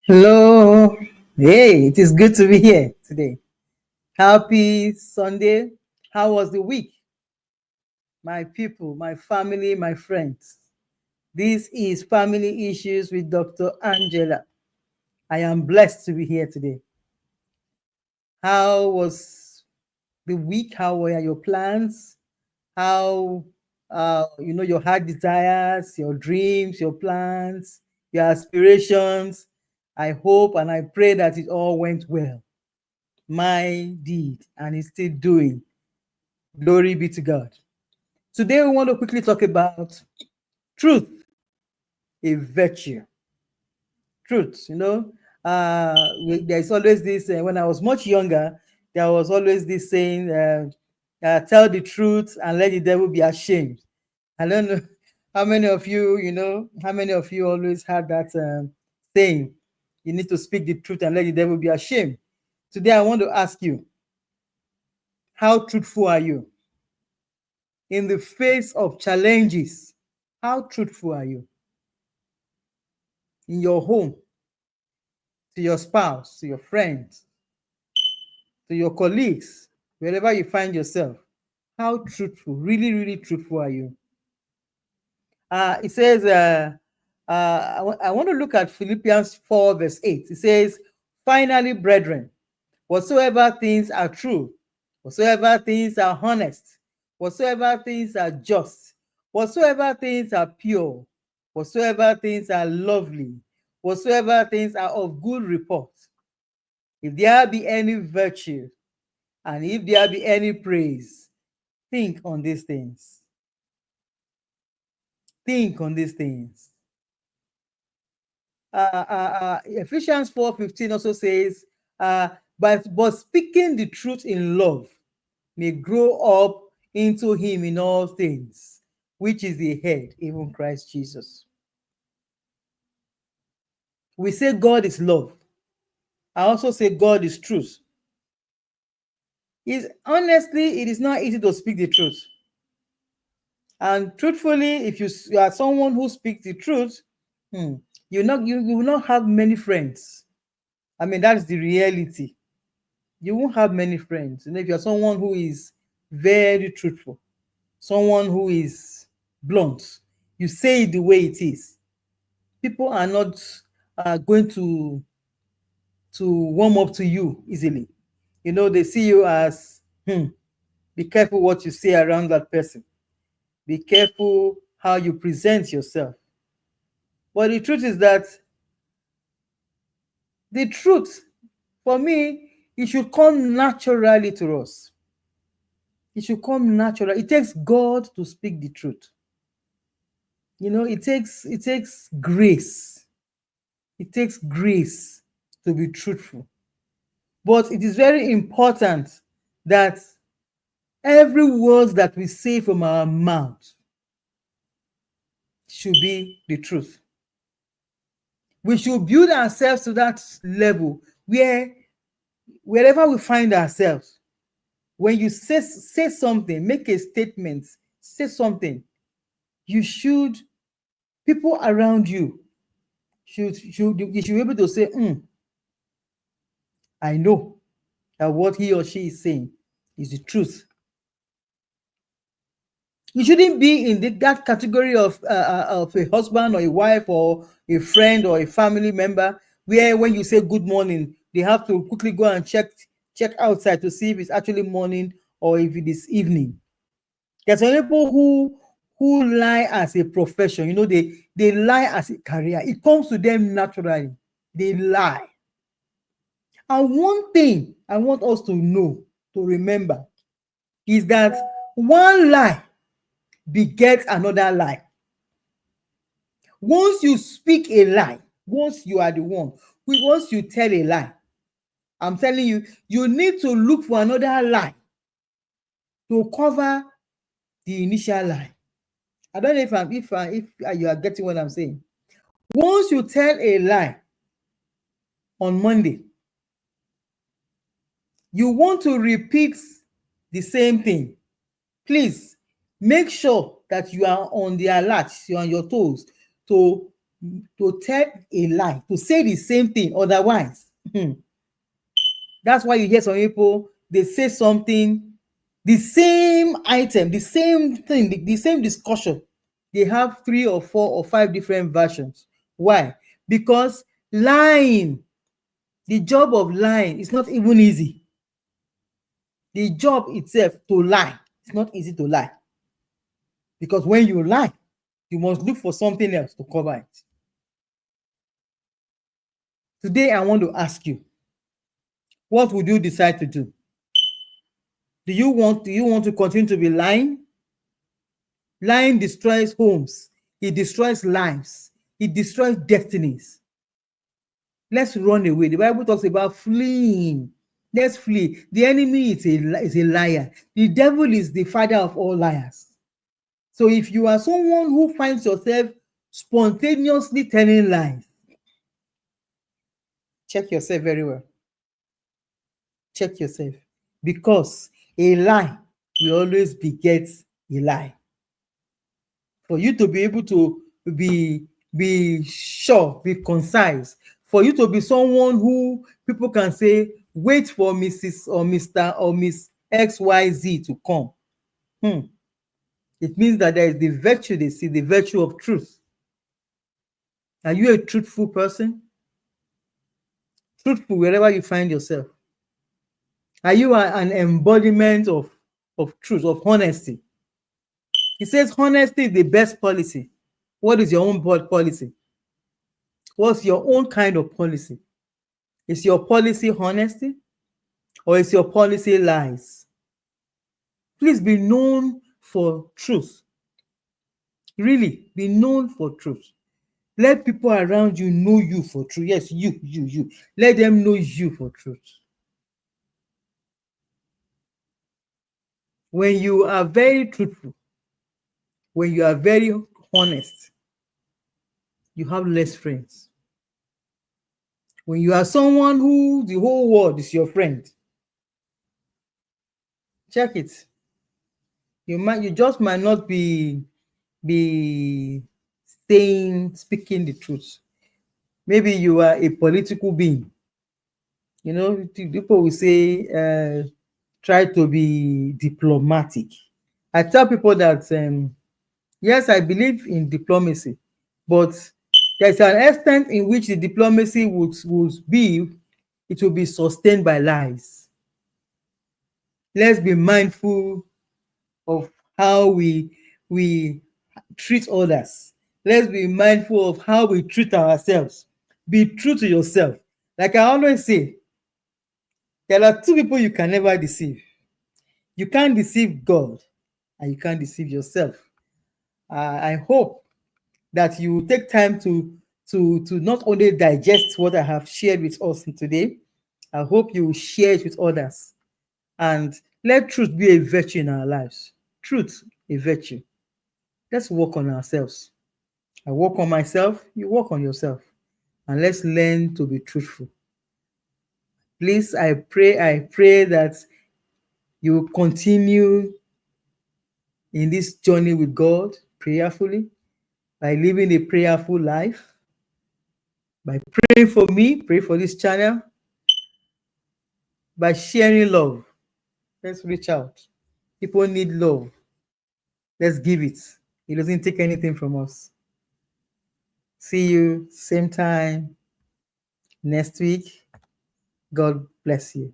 Hello. Hey, it is good to be here today. Happy Sunday. How was the week? My people, my family, my friends. This is Family Issues with Dr. Angela. I am blessed to be here today. How was the week? How were your plans? How your heart desires, your dreams, your plans, your aspirations. I hope and I pray that it all went well. My deed, and is still doing. Glory be to God. Today, we want to quickly talk about truth, a virtue. Truth, there's always this, when I was much younger, there was always this saying, tell the truth and let the devil be ashamed. I don't know how many of you, how many of you always had that saying, you need to speak the truth and let the devil be ashamed. Today, I want to ask you, how truthful are you? In the face of challenges, how truthful are you? In your home, to your spouse, to your friends, to your colleagues, wherever you find yourself, how truthful, really, really truthful are you? It says, I want to look at Philippians 4, verse 8. It says, finally, brethren, whatsoever things are true, whatsoever things are honest, whatsoever things are just, whatsoever things are pure, whatsoever things are lovely, whatsoever things are of good report, if there be any virtue, and if there be any praise, think on these things. Think on these things. Ephesians 4:15 also says, but speaking the truth in love may grow up into him in all things, which is the head, even Christ Jesus. We say God is love. I also say God is truth. Honestly, it is not easy to speak the truth. And truthfully, if you are someone who speaks the truth, you will not have many friends. I mean, that's the reality. You won't have many friends. And if you're someone who is very truthful, someone who is blunt, you say it the way it is, people are not going to warm up to you easily. They see you as, be careful what you say around that person. Be careful how you present yourself. But the truth is that the truth, for me, it should come naturally to us. It should come naturally. It takes God to speak the truth. It takes grace. It takes grace to be truthful. But it is very important that every word that we say from our mouth should be the truth. We should build ourselves to that level where wherever we find ourselves, when you say something, make a statement, say something, people around you you should be able to say, I know that what he or she is saying is the truth. You shouldn't be in that category of a husband or a wife or a friend or a family member where when you say good morning, they have to quickly go and check outside to see if it's actually morning or if it is evening. There's some people who lie as a profession. They lie as a career. It comes to them naturally. They lie. And one thing I want us to know, to remember, is that one lie begets another lie. Once you speak a lie, once you are the one, once you tell a lie, I'm telling you, you need to look for another lie to cover the initial lie. I don't know if you are getting what I'm saying. Once you tell a lie on Monday, you want to repeat the same thing. Please make sure that you are on the alert, you're on your toes to to tell a lie, to say the same thing otherwise. That's why you hear some people, they say something, the same item, the same thing, the same discussion. They have 3 or 4 or 5 different versions. Why? Because lying, the job of lying is not even easy. The job itself to lie, it's not easy to lie. Because when you lie, you must look for something else to cover it. Today, I want to ask you, what would you decide to do? Do you want to continue to be lying? Lying destroys homes. It destroys lives. It destroys destinies. Let's run away. The Bible talks about fleeing. Let's flee. The enemy is a liar. The devil is the father of all liars. So if you are someone who finds yourself spontaneously telling lies, check yourself very well. Check yourself. Because a lie will always beget a lie. For you to be able to be sure, be concise, for you to be someone who people can say, wait for Mrs. or Mr. or Miss XYZ to come. It means that there is the virtue they see, the virtue of truth. Are you a truthful person? Truthful wherever you find yourself. Are you an embodiment of truth, of honesty? He says honesty is the best policy. What is your own policy? What's your own kind of policy? Is your policy honesty or is your policy lies? Please be known for truth. Really, be known for truth. Let people around you know you for truth. Yes, you. Let them know you for truth. When you are very truthful, when you are very honest, you have less friends. When you are someone who the whole world is your friend, check it. You just might not be speaking the truth. Maybe you are a political being. You know, people will say, try to be diplomatic. I tell people that yes, I believe in diplomacy, but there's an extent in which the diplomacy would be, it will be sustained by lies. Let's be mindful of how we treat others. Let's be mindful of how we treat ourselves. Be true to yourself. Like I always say, there are 2 people you can never deceive. You can't deceive God and you can't deceive yourself. I hope that you take time to not only digest what I have shared with us today. I hope you will share it with others. And let truth be a virtue in our lives. Truth, a virtue. Let's work on ourselves. I work on myself, you work on yourself. And let's learn to be truthful. Please, I pray that you will continue in this journey with God prayerfully, by living a prayerful life, by praying for me, pray for this channel, by sharing love. Let's reach out. People need love. Let's give it. It doesn't take anything from us. See you same time next week. God bless you.